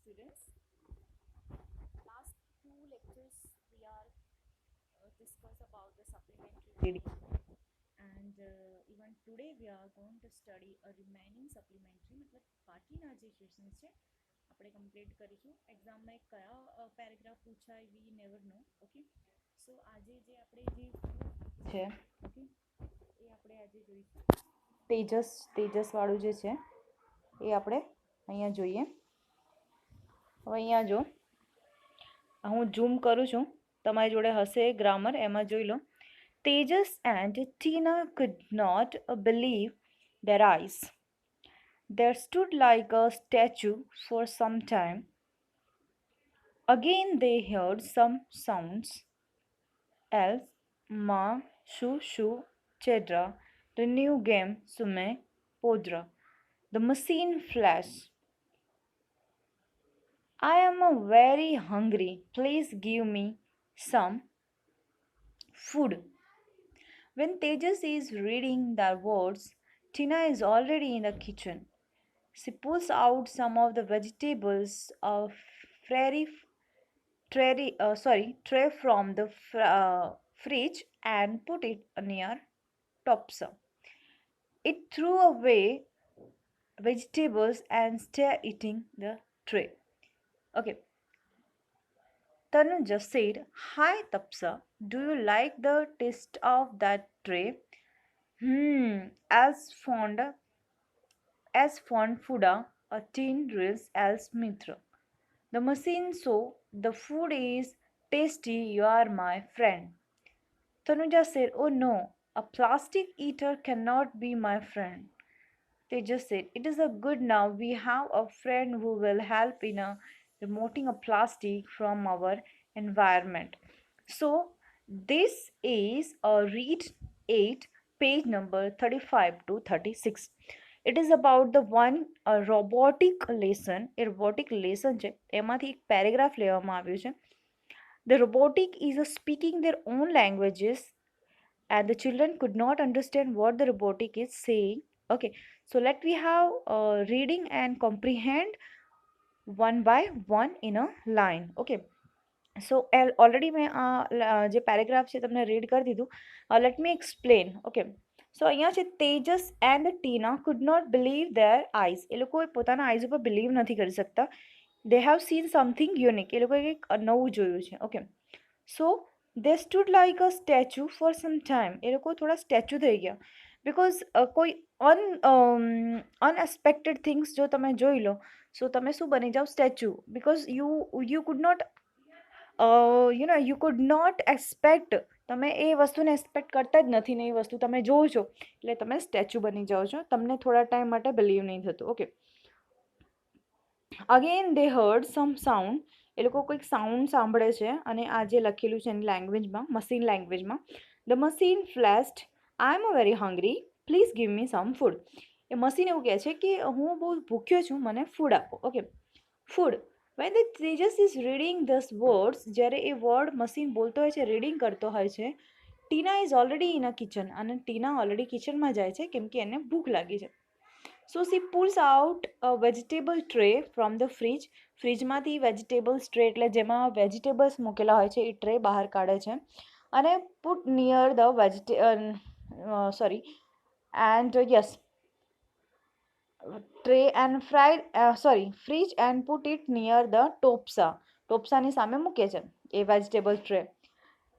students. Last two lectures we are discuss about the supplementary reading, and even today we are going to study a remaining supplementary मतलब બાકીના જે sessions છે આપણે complete કરીશું. એક્ઝામમાં કયા પેરેગ્રાફ પૂછાય વી નેવર નો. ઓકે, સો આજે જે આપણે જે છે ઓકે એ આપણે આજે જોઈશું. તેજસવાળું જે છે એ આપણે અહીંયા જોઈએ. હવે અહીંયા જો હું ઝૂમ કરું છું, તમારી જોડે હશે ગ્રામર, એમાં જોઈ લો. Tejas and Tina could not believe their eyes. They stood like a statue for some time. Again they heard some sounds. Else, ma, shu, shu, chedra, the new game, sume, podra. The machine flashed. I am very hungry. Please give me some food. When Tejas is reading the words, Tina is already in the kitchen. She pulls out some of the vegetables tray from the fridge and put it near Topsa. It threw away vegetables and started eating the tray. Okay. Tanu just said, "Hi Tapsa, do you like the taste of that tray?" As fond Fuda, a teen reels as Mitra. The machine so the food is tasty, you are my friend. Tanuja said, "Oh no, a plastic eater cannot be my friend." They just said, "It is a good now we have a friend who will help in removing a plastic from our environment." So this is a read 8, page number 35 to 36. It is about the one robotic lesson. A robotic lesson છે એમાંથી એક paragraph લેવામાં આવ્યું છે. The robotic is speaking their own languages and the children could not understand what the robotic is saying. Okay, so let we have reading and comprehend one by one in a line. Okay, so already મેં જે paragraph છે તમને read કરી દીધું. Let me explain. Okay, so અહીંયા છે Tejas and Tina could not believe their eyes. એ લોકો પોતાના આઈઝ ઉપર બિલીવ નથી કરી શકતા. They have seen something unique. એ લોકોએ કંઈક નવું જોયું છે. Okay, so they stood like a statue for some time. એ લોકો થોડા સ્ટેચ્યુ થઈ ગયા બિકોઝ કોઈ અનએક્સપેક્ટેડ થિંગ્સ જો તમે જોઈ લો સો તમે શું બની જાઓ statue because you could not you could not expect. તમે એ વસ્તુને એક્સપેક્ટ કરતા જ નથી ને એ વસ્તુ તમે જોવો છો એટલે તમે સ્ટેચ્યુ બની જાઓ છો. તમને થોડા ટાઈમ માટે બિલીવ નહીં થતું. ઓકે, અગેન દે હર્ડ સમ સાઉન્ડ. એ લોકો કોઈક સાઉન્ડ સાંભળે છે અને આ જે લખેલું છે એની લેંગ્વેજમાં, મશીન લેંગ્વેજમાં. The machine flashed, I am very hungry, please give me some food. એ મશીન એવું કહે છે કે હું બહુ ભૂખ્યો છું, મને ફૂડ આપો. Okay, food. When the Tejas is reading these words, જ્યારે એ વર્ડ મશીન બોલતો હોય છે, રીડિંગ કરતો હોય છે, Tina is already in a kitchen. અને ટીના ઓલરેડી કિચનમાં જાય છે કેમ કે એને ભૂખ લાગી છે. So she pulls out a vegetable tray from the fridge. ફ્રીજમાંથી વેજીટેબલ્સ ટ્રે એટલે જેમાં વેજીટેબલ્સ મૂકેલા હોય છે એ ટ્રે બહાર કાઢે છે અને put near the tray and fridge and put it near the ટોપસાની સામે મૂકે છે એ vegetable tray.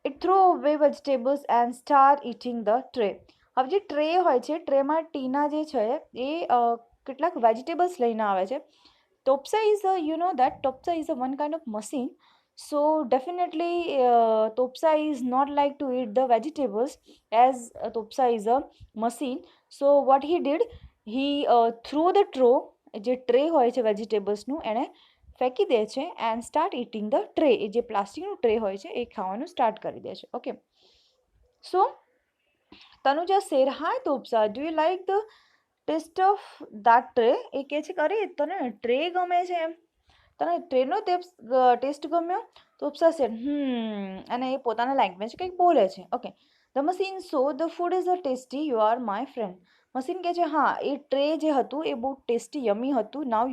It threw away vegetables and start eating the tray. હવે જે ટ્રે હોય છે ટ્રેમાં ટીના જે છે એ કેટલાક વેજીટેબલ્સ લઈને આવે છે. Topsa is one kind of machine. So definitely Topsa is not like to eat the vegetables as Topsa is a machine. So what he did, he threw the જે ટ્રે હોય છે વેજીટેબલ્સનું એણે ફેંકી દે છે and start eating the tray. એ જે પ્લાસ્ટિકનું ટ્રે હોય છે એ ખાવાનું સ્ટાર્ટ કરી દે છે. Okay, so Tanuja said, "hi Topsa, do you like the taste of that tray?" એ કહે છે કે અરે તને ટ્રે ગમે છે એમ, તને ટ્રેનો ટેસ્ટ ગમ્યો? તોપ્સા સેડ અને એ પોતાના લેંગ્વેજ કંઈક બોલે છે. Okay, the machine so the food is a tasty, you are my friend. Machine કહે છે હા એ ટ્રે જે હતું એ બહુ ટેસ્ટી યમી હતું. Now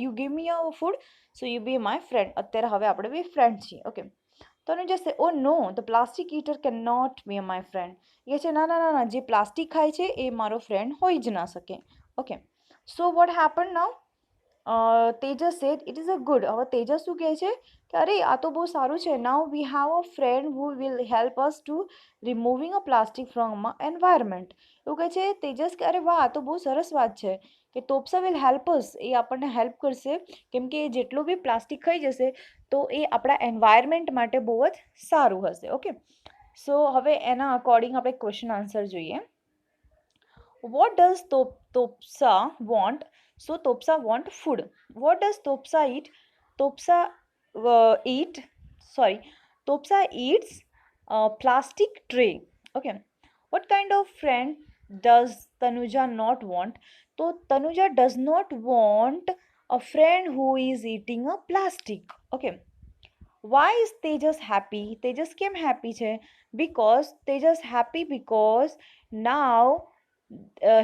you give me a food so you B my friend. અત્યારે હવે આપણે બે ફ્રેન્ડ છીએ. ઓકે, તો એને જશે oh no the plastic eater can not be my friend. એ છે ના ના ના ના, જે પ્લાસ્ટિક ખાય છે એ મારો ફ્રેન્ડ હોઈ જ ના શકે. Okay, so what happen now? Tejas sad it is a good. હવે તેજસ શું કહે છે કે અરે આ તો બહુ સારું છે. Now we have a friend who will help us to removing a plastic from environment. એવું કહે છે તેજસ કે અરે વાહ આ તો બહુ સરસ વાત છે કે તોપ્સા વિલ હેલ્પ અસ, એ આપણને હેલ્પ કરશે કેમ કે જેટલું બી પ્લાસ્ટિક ખાઈ જશે તો એ આપણા એન્વાયરમેન્ટ માટે બહુ જ સારું હશે. ઓકે, સો હવે એના અકોર્ડિંગ આપણે ક્વેશ્ચન આન્સર જોઈએ. What does Topsa want? So Topsa want food. What does Topsa eat? Topsa eat. Sorry, Topsa eats a plastic tray. Okay. What kind of friend does Tanuja not want? So Tanuja does not want a friend who is eating a plastic. Okay. Why is Tejas happy? Tejas came happy છે because Tejas happy because now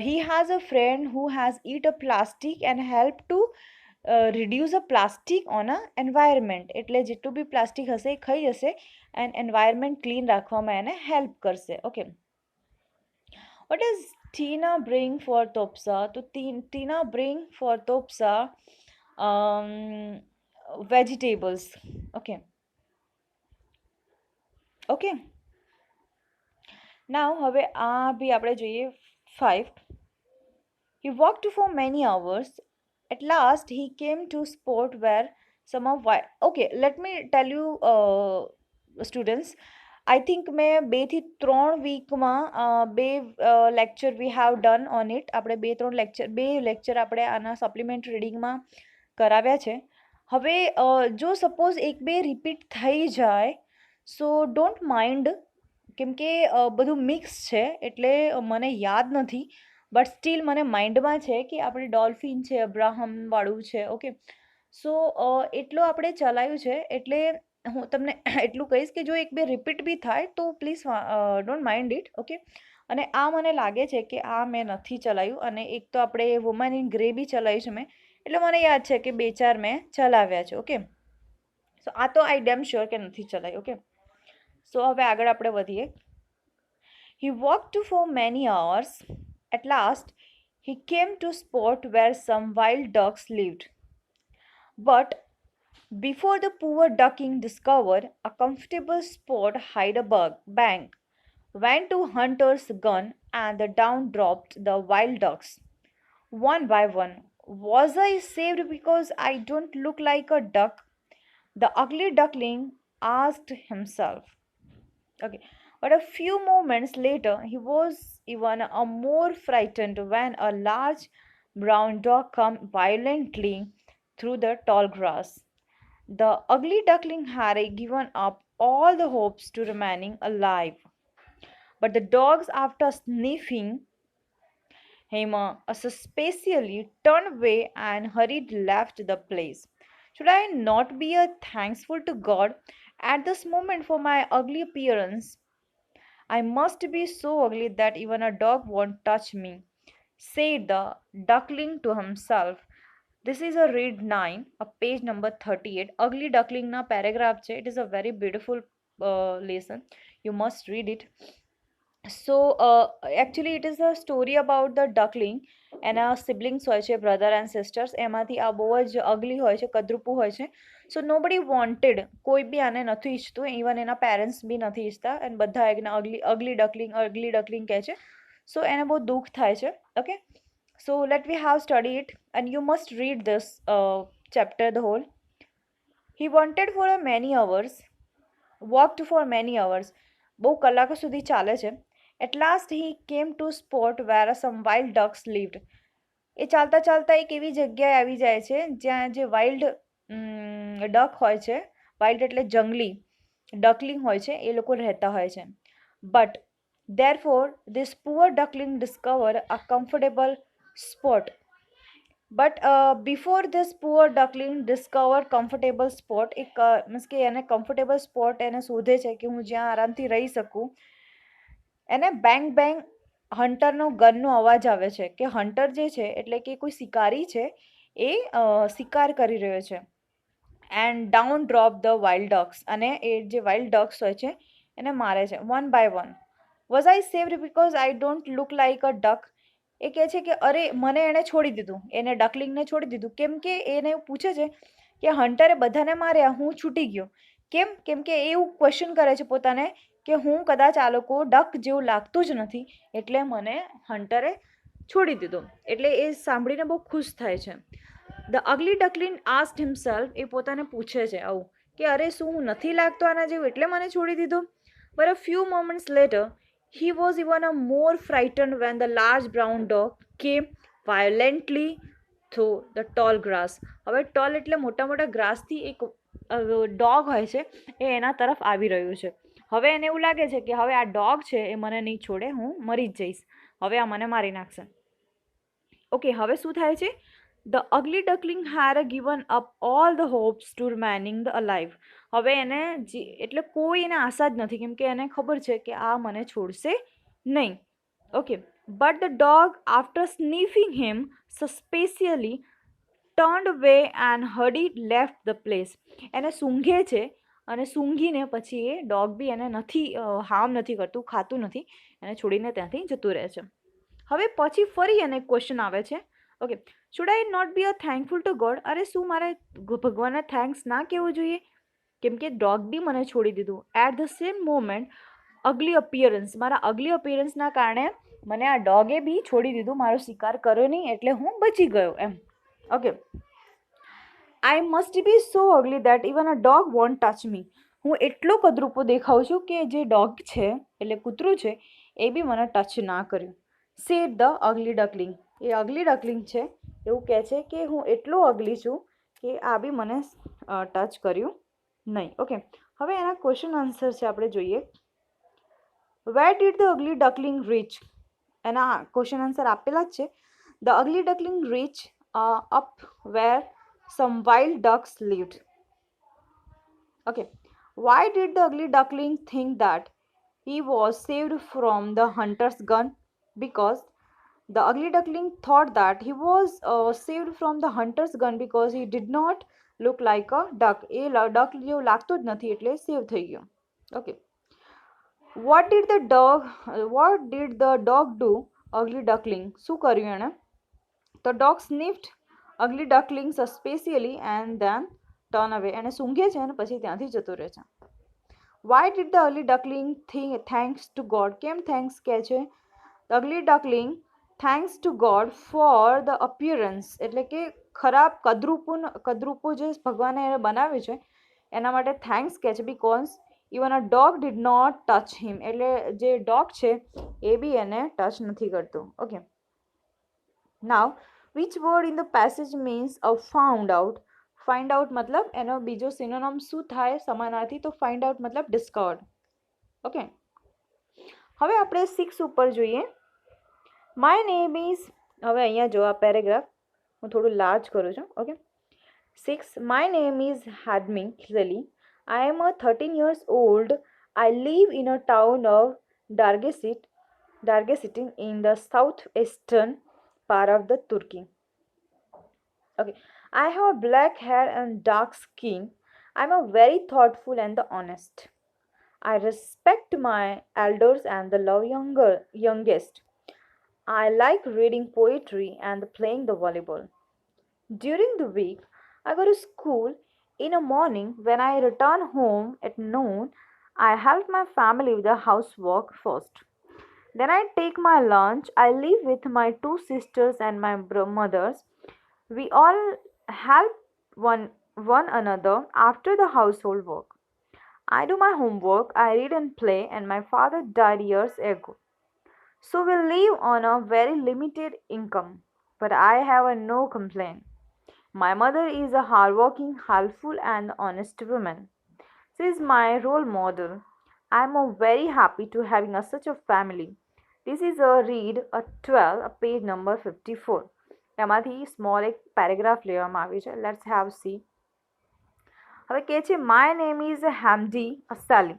he has a friend who has eat a plastic and help to reduce a plastic on a environment. એટલે જેટલું બી plastic હશે એ ખાઈ જશે and environment clean રાખવામાં એને help કરશે. Okay. What does Tina bring for Topsa? To Tina bring for Topsa vegetables. Okay. Okay, now હવે આ બી આપણે જોઈએ 5. He walked for many hours. At last he came to spot where some of white. Okay, let me tell you students, I think મેં 2 થી 3 વીકમાં બે lecture we have done on it. આપણે 2 lecture આપણે આના સપ્લિમેન્ટ રીડિંગમાં કરાવ્યા છે. હવે જો સપોઝ એક બે રિપીટ થઈ જાય સો ડોન્ટ માઇન્ડ કેમ કે બધું મિક્સ છે એટલે મને યાદ નથી બટ સ્ટીલ મને માઇન્ડમાં છે કે આપણે ડોલ્ફિન છે, અબ્રાહમવાળું છે. ઓકે, સો એટલું આપણે ચલાવ્યું છે એટલે હું તમને એટલું કહીશ કે જો એક બે રિપીટ બી થાય તો please don't mind it. Okay, અને આ મને લાગે છે કે આ મેં નથી ચલાવ્યું અને એક તો આપણે વુમન ઇન ગ્રે બી ચલાવ્યું છે મેં એટલે મને યાદ છે કે 2-4 મેં ચલાવ્યા છે. ઓકે, સો આ તો આઈ ડેમ શ્યોર કે નથી ચલાવ્યું. ઓકે, સો હવે આગળ આપણે વધીએ. He walked for many hours. At last he came to a spot where some wild ducks lived. But before the poor duckling discovered a comfortable spot hide a bank, went to hunter's gun and the down dropped the wild ducks. One by one. Was I saved because I don't look like a duck? The ugly duckling asked himself. Okay, but a few moments later, he was even a more frightened when a large brown dog came violently through the tall grass. The ugly duckling had given up all the hopes to remaining alive. But the dogs, after sniffing him suspiciously, turned away and hurried left the place. Should I not be thankful to God at this moment for my ugly appearance? I must be so ugly that even a dog won't touch me, said the duckling to himself. This is a read 9, a page number 38. Ugly duckling na paragraph che. It is a very beautiful lesson. You must read it. So actually it is a story about the duckling એના siblings હોય છે brother and sisters. એમાંથી આ બહુ જ ugly હોય છે, કદરૂપું હોય છે. સો nobody wanted, કોઈ બી આને નથી ઈચ્છતું, ઇવન એના પેરેન્ટ્સ બી નથી ઈચ્છતા અને બધા એને અગલી ડકલિંગ કહે છે. સો એને બહુ દુઃખ થાય છે. Okay, so let we have study it and you must read this chapter the whole. He wanted for a many hours, walked for many hours, બહુ કલાકો સુધી ચાલે છે. At last he came to a spot where some wild ducks lived. એ ચાલતા ચાલતા એક એવી જગ્યાએ આવી જાય છે જ્યાં જે વાઇલ્ડ ડક હોય છે, વાઇલ્ડ એટલે જંગલી ડકલિંગ હોય છે, એ લોકો રહેતા હોય છે. But therefore this poor duckling discovered a comfortable spot. But before this poor duckling discovered comfortable spot, એક મીન્સ કે એને કમ્ફર્ટેબલ સ્પોટ એને શોધે છે કે હું જ્યાં આરામથી રહી શકું. એને બેંગ બેંગ હન્ટરનો ગનનો અવાજ આવે છે કે હન્ટર જે છે એટલે કે કોઈ શિકારી છે એ શિકાર કરી રહ્યો છે. And down drop the wild ducks, અને એ જે વાઇલ્ડ ડક્સ હોય છે એને મારે છે one by one. Was I saved because I don't look like a duck? એ કહે છે કે અરે મને એણે છોડી દીધું, એને ડકલિંગને છોડી દીધું, કેમ કે એને એવું પૂછે છે કે હન્ટરે બધાને માર્યા, હું છૂટી ગયો કેમ? કેમ કે એ એવું ક્વેશ્ચન કરે છે પોતાને કે હું કદાચ આ લોકો ડક જેવું લાગતું જ નથી એટલે મને હન્ટરે છોડી દીધો. એટલે એ સાંભળીને બહુ ખુશ થાય છે. ધ અગલી ડકલિંગ આસ્ક્ડ હિમસેલ્ફ, એ પોતાને પૂછે છે આવું કે અરે શું હું નથી લાગતો આના જેવું એટલે મને છોડી દીધો? But a few moments letter he was even a more frightened when the large brown dog came violently through the tall grass. હવે ટોલ એટલે મોટા મોટા ગ્રાસથી એક ડોગ હોય છે એ એના તરફ આવી રહ્યું છે. હવે એને એવું લાગે છે કે હવે આ ડોગ છે એ મને નહીં છોડે, હું મરી જ જઈશ, હવે આ મને મારી નાખશે. ઓકે, હવે શું થાય છે? The ugly duckling had given up all the hopes to remaining the alive. હવે એને એટલે કોઈ એને આશા જ નથી, કેમ કે એને ખબર છે કે આ મને છોડશે નહીં. Okay, but the dog after sniffing him suspiciously turned way and hurriedly left the place. એને સૂંઘે છે અને સૂંઘીને પછી એ ડોગ બી એને નથી હાર્મ નથી કરતું, ખાતું નથી, એને છોડીને ત્યાંથી જતું રહે છે. હવે પછી ફરી એને ક્વેશ્ચન આવે છે, okay, should I not be a thankful to God? અરે શું મારે ભગવાનને થેન્ક્સ ના કહેવું જોઈએ? કેમ કે ડોગ બી મને છોડી દીધું. At the same moment ugly appearance, મારા અગલી અપિયરન્સના કારણે મને આ ડોગે બી છોડી દીધું, મારો શિકાર કર્યો નહીં એટલે હું બચી ગયો એમ. Okay, I must be so ugly that even a dog won't touch me. હું એટલો કદરૂપો દેખાઉં છું કે જે ડોગ છે એટલે કૂતરું છે એ બી મને ટચ ના કર્યું. Sad the ugly ડકલિંગ. એ અગલી ડકલિંગ છે એવું કહે છે કે હું એટલો અગલી છું કે આ બી મને ટચ કર્યું નહીં. ઓકે, હવે એના ક્વેશ્ચન આન્સર છે આપણે જોઈએ. Where did the ugly duckling reach? એના ક્વેશ્ચન આન્સર આપેલા જ છે. The ugly duckling reach up where some wild ducks lived. Okay, why did the ugly duckling think that he was saved from the hunter's gun? Because the ugly duckling thought that he was saved from the hunter's gun because he did not look like a duck. A duck જેવું લાગતું જ નથી એટલે સેવ થઈ ગયો. Okay, what did the dog do? Ugly duckling શું કર્યું એણે? The dog sniffed ugly duckling suspiciously and then turn away. એને સૂંઘે છે અને પછી ત્યાંથી જતો રહે છે. Why did the ugly duckling thanks to God? કેમ થેન્ક્સ કહે છે? The ugly duckling thanks to God for the appearance, એટલે કે ખરાબ કદરૂપો જે ભગવાને એને બનાવ્યું છે એના માટે થેન્ક્સ કહે છે. Because even a dog did not touch him, એટલે જે ડોગ છે એ બી એને ટચ નથી કરતું. Okay, now which word in the passage means a found out? Find out મતલબ એનો બીજો સિનોનિમ શું થાય સમાનાર્થી? તો find out મતલબ discovered. ઓકે, હવે આપણે 6 ઉપર જોઈએ. માય નેમ ઇઝ, હવે અહીંયા જો આ પેરેગ્રાફ હું થોડું લાર્જ કરું છું. ઓકે, 6. માય નેમ ઇઝ હાડમી ઝેલી. I am a 13 years old. I live in a town of Dargesit in the southeastern part of the Turkey. Okay, I have black hair and dark skin. I'm a very thoughtful and the honest. I respect my elders and the love youngest. I like reading poetry and playing the volleyball. During the week, I go to school in the morning. When I return home at noon, I help my family with the housework first. Then I take my lunch. I live with my 2 sisters and my mothers. We all help one another after the household work. I do my homework, I read and play, and my father died years ago. So we live on a very limited income, but I have no complaint. My mother is a hardworking, helpful, and honest woman. She is my role model. I am very happy to having such a family. This is a read a 12, page number 54. એમાંથી small એક paragraph લેવામાં આવી છે. Let's have C. હવે કહે છે my name is હેમડી સાલી.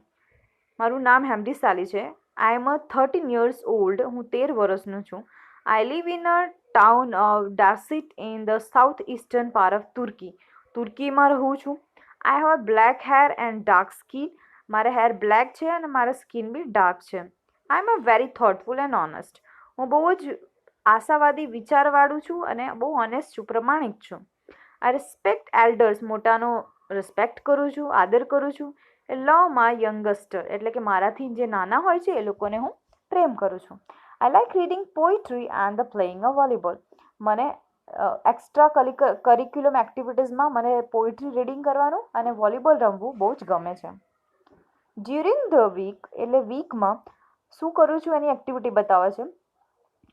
મારું નામ હેમડી સાલી છે. I M 13 years old. હું 13 વર્ષનો છું. I live in a town of ડાર્સિટ in the south eastern part of Turkey. તુર્કીમાં રહું છું. I have black hair and dark skin. મારા હેર બ્લેક છે અને મારા સ્કિન બી ડાર્ક છે. I am a very thoughtful and honest. હું બહુ જ આશાવાદી વિચારવાળું છું અને બહુ ઓનેસ્ટ છું, પ્રમાણિક છું. I respect elders. મોટાનો રિસ્પેક્ટ કરું છું, આદર કરું છું. એ લવ માય યંગસ્ટર, એટલે કે મારાથી જે નાના હોય છે એ લોકોને હું પ્રેમ કરું છું. I like reading poetry and the playing a volleyball. મને એક્સ્ટ્રા કરિક્યુલમ એક્ટિવિટીઝમાં મને પોઇટ્રી રીડિંગ કરવાનું અને વોલીબોલ રમવું બહુ જ ગમે છે. ડ્યુરિંગ ધ વીક, એટલે વીકમાં શું કરું છું એની એક્ટિવિટી બતાવે છે.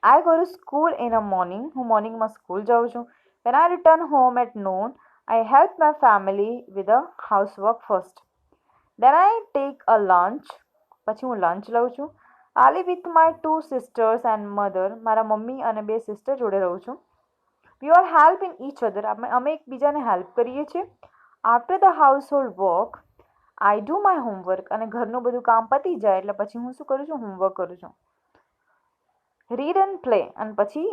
I go to school in a morning. હું મોર્નિંગમાં સ્કૂલ જાઉં છું. When I return home at noon, I help my family with a housework first. Then I take a lunch. પછી હું લંચ લઉં છું. I live with my 2 sisters and mother. મારા mummy અને 2 સિસ્ટર જોડે રહું છું. We are help in each other. અમે એકબીજાને હેલ્પ કરીએ છીએ. After the house hold work, I do my homework. અને ઘરનું બધું કામ પતી જાય એટલે પછી હું શું કરું છું? હોમવર્ક કરું છું. Read and play. અને પછી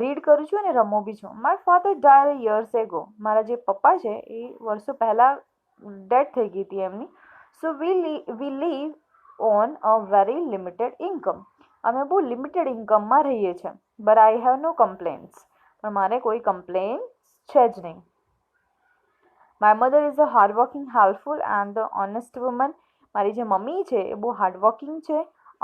રીડ કરું છું અને રમું બી છું. My father dyed years ago. મારા જે પપ્પા છે એ વર્ષો પહેલાં ડેથ થઈ ગઈ હતી એમની. So we live on a very limited income. અમે બહુ લિમિટેડ ઇન્કમમાં રહીએ છીએ. But I have no complaints. પણ મારે કોઈ કમ્પ્લેન છે જ નહીં. My mother is a hardworking, helpful and the honest woman. મારી જે મમ્મી છે એ બહુ હાર્ડવર્કિંગ છે,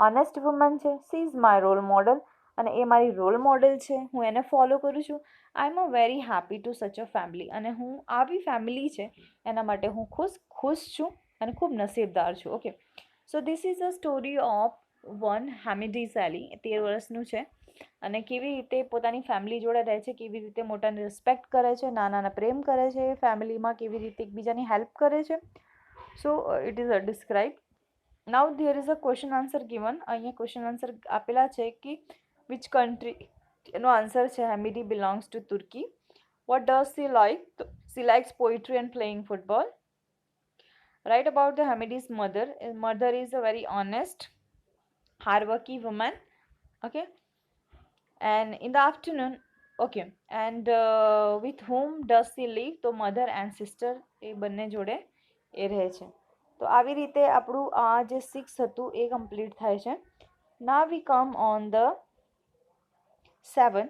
ઓનેસ્ટ વુમન છે. She is my role model. અને એ મારી રોલ મોડલ છે. હું એને ફોલો કરું છું. I am a very happy to such a family. અને હું આવી ફેમિલી છે એના માટે હું ખુશ છું અને ખૂબ નસીબદાર છું. Okay, so this is a story of one Hamidi Ali. 13 વર્ષનું છે અને કેવી રીતે પોતાની ફેમિલી જોડે રહે છે, કેવી રીતે મોટાને રિસ્પેક્ટ કરે છે, નાનાને પ્રેમ કરે છે, ફેમિલીમાં કેવી રીતે એકબીજાની હેલ્પ કરે છે. So it is a describe. Now there is a question answer given. અહીંયા ક્વેશ્ચન આન્સર આપેલા છે કે વિચ કન્ટ્રી, એનો આન્સર છે Hamidi belongs to Turkey. What does she like? She likes poetry and playing football. Write about the Hamidi's mother. Mother is a very honest, hardworking woman. Okay, and in the afternoon, okay, and with whom does she live? તો mother and sister એ બંને જોડે એ રહે છે. તો આવી રીતે આપણું આ જે 6 હતું એ કમ્પ્લીટ થાય છે. ના વી કમ ઓન ધ 7.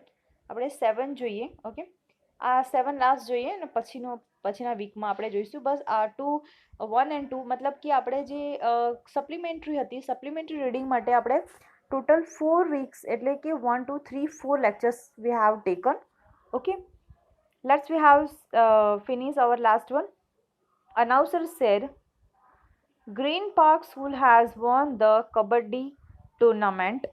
આપણે 7 જોઈએ. ઓકે, આ 7 લાસ્ટ જોઈએ ને પછીના વીકમાં આપણે જોઈશું. બસ આ 1 એન્ડ 2 મતલબ કે આપણે જે સપ્લિમેન્ટરી હતી, સપ્લિમેન્ટરી રીડિંગ માટે આપણે ટોટલ 4 વીક્સ એટલે કે 1 2 3 4 lectures we have taken. Okay, let's we have finish our last one. Announcer said Green Park School has won the Kabaddi tournament.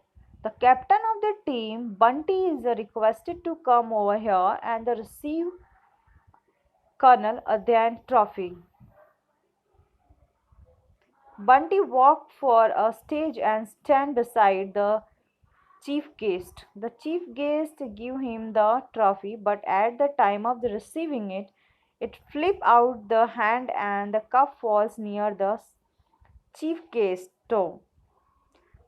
The captain of the team, Bunty, is requested to come over here and receive Colonel Adyan trophy. Bunty walked for a stage and stand beside the chief guest. The chief guest gave him the trophy, but at the time of the receiving it, it flipped out the hand and the cup falls near the chief guest's toe.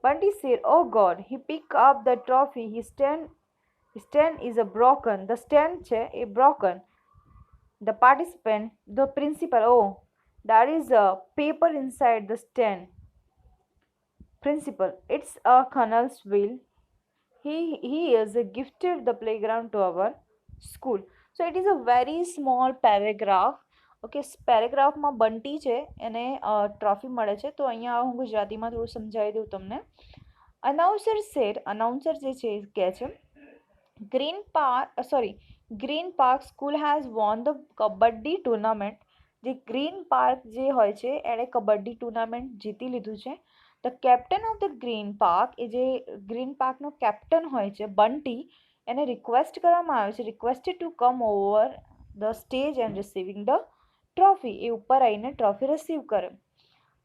Bunty said, "Oh God!" He picked up the trophy. His stand is a broken. The stand is broken. The participant, the principal, oh, there is a paper inside the stand. Principal, it's a colonel's will. He is gifted the playground to our school. So it is a very small paragraph. Okay, પેરેગ્રાફમાં બંટી છે એને trophy મળે છે. તો અહીંયા હું ગુજરાતીમાં થોડું સમજાવી દઉં તમને. અનાઉન્સર સેડ, અનાઉન્સર જે છે કહે છે Green Park school has won the kabaddi tournament. જે ગ્રીન પાર્ક જે હોય છે એણે કબડ્ડી ટુર્નામેન્ટ જીતી લીધું છે. The captain of the Green Park, એ જે ગ્રીન પાર્કનો કેપ્ટન હોય છે બંટી, એને રિક્વેસ્ટ કરવામાં આવે છે, requested to come over the stage and receiving the trophy. એ ઉપર આવીને ટ્રોફી રિસીવ કરે.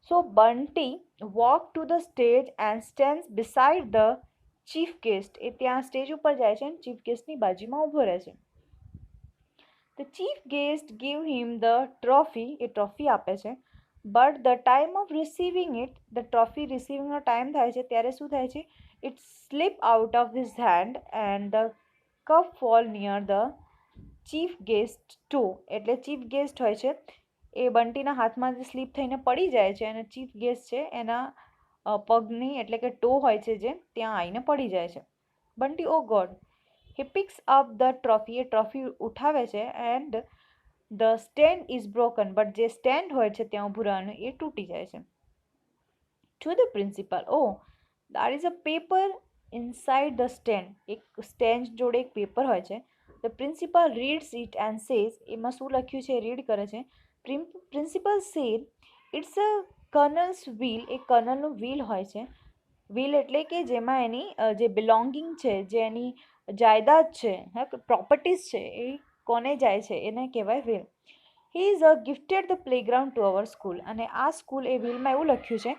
So Bunty walk to the stage and stands beside the chief guest. એ ત્યાં સ્ટેજ ઉપર જાય છે અને ચીફ ગેસ્ટની બાજુમાં ઊભો રહે છે. The chief guest give him the trophy. એ ટ્રોફી આપે છે. But the time of receiving it, the trophy રિસીવિંગનો ટાઈમ થાય છે ત્યારે શું થાય છે, it slip out of his hand and the cup fall near the chief guest too. એટલે ચીફ ગેસ્ટ હોય છે એ બંટીના હાથમાંથી સ્લીપ થઈને પડી જાય છે અને ચીફ ગેસ્ટ છે એના પગની એટલે કે ટો હોય છે જે ત્યાં આવીને પડી જાય છે. Bunty oh God, he picks up the trophy, એ ટ્રોફી ઉઠાવે છે and the stand is broken, but જે સ્ટેન્ડ હોય છે ત્યાં ઊભું રહેવાનું એ તૂટી જાય છે. To the principal, oh there is a paper inside the stand, એક સ્ટેન્ડ જોડે એક પેપર હોય છે. The principal reads it and says, એમાં શું લખ્યું છે એ રીડ કરે છે. Principal said it's a કર્નલ્સ wheel, A કર્નલનું wheel હોય છે. વ્હીલ એટલે કે જેમાં એની જે બિલોંગિંગ છે, જે એની જાયદાદ છે, પ્રોપર્ટીઝ છે, એ કોને જાય છે એને કહેવાય wheel. He is a gifted the playground to our school, અને આ સ્કૂલ એ વ્હીલમાં એવું લખ્યું છે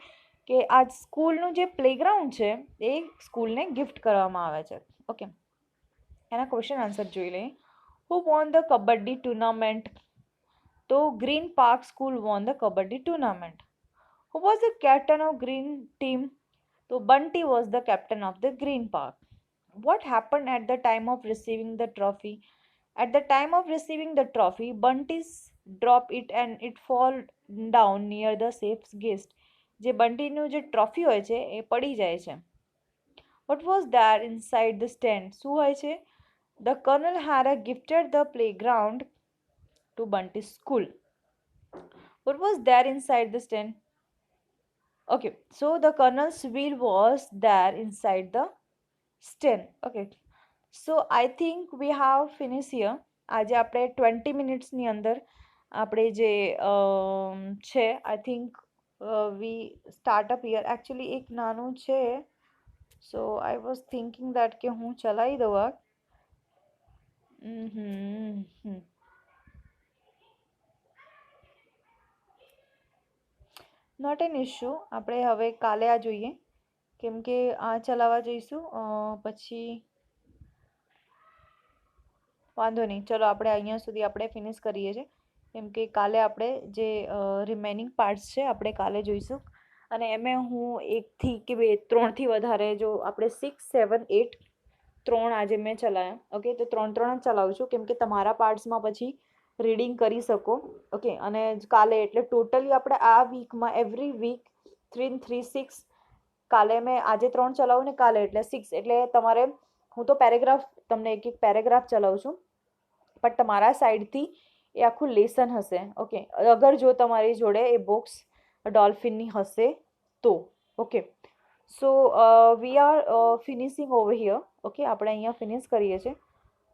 કે આ સ્કૂલનું જે પ્લેગ્રાઉન્ડ છે એ સ્કૂલને ગિફ્ટ કરવામાં આવે છે. ઓકે, એના ક્વેશ્ચન આન્સર જોઈ લઈએ. Who won the kabaddi tournament? તો Green Park school won the kabaddi tournament. Who was the captain of Green team? તો Bunty was the captain of the Green Park. What happened at the time of receiving the trophy? At the time of receiving the trophy, Bunty's drop it and it fall down near the safe guest. જે બંટીનું જે trophy હોય છે એ પડી જાય છે. What was there inside the stand? શું હોય છે? The colonel had gifted the playground to Bunty's school. What was there inside the stand? Okay, so the colonel's wheel was there inside the stand. Okay, so I think we how finish here. આજે આપણે 20 મિનિટ્સની અંદર આપણે જે છે I think we startup here. Actually એક નાનું છે, સો I was thinking that કે હું ચલાવી દઉં આ. નોટ એન ઇશ્યુ, આપણે હવે કાલે આ જોઈએ, કેમ કે આ ચલાવવા જઈશું પછી વાંધો નહીં. ચલો આપણે અહીંયા સુધી આપણે ફિનિશ કરીએ છીએ, કેમ કે કાલે આપણે જે રિમેનિંગ પાર્ટ્સ છે આપણે કાલે જોઈશું. અને એમાં હું એકથી કે બે ત્રણથી વધારે, જો આપણે 6, 7, 8 3 આજે મેં ચલાવ્યા. ઓકે, તો 3 જ ચલાવું છું, કેમ કે તમારા પાર્ટ્સમાં પછી રીડિંગ કરી શકો. ઓકે, અને કાલે એટલે ટોટલી આપણે આ વીકમાં એવરી વીક 3 3 6, કાલે મેં આજે 3 ચલાવું ને કાલે એટલે 6, એટલે તમારે હું તો પેરેગ્રાફ તમને એક એક પેરેગ્રાફ ચલાવું છું, પણ તમારા સાઈડથી એ આખું લેસન હશે. ઓકે, અગર જો તમારી જોડે એ બુક્સ ડોલ્ફિનની હશે તો. Okay, so we are finishing over here. Okay, આપણે અહીંયા ફિનિશ કરીએ છીએ.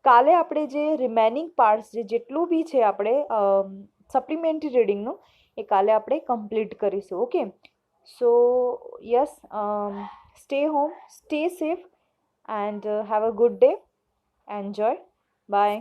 કાલે આપણે જે રિમેનિંગ પાર્ટ્સ જેટલું બી છે આપણે સપ્લિમેન્ટરી રીડિંગનું, એ કાલે આપણે કમ્પ્લીટ કરીશું. Okay, so yes, stay home, stay safe and have a good day. Enjoy. Bye.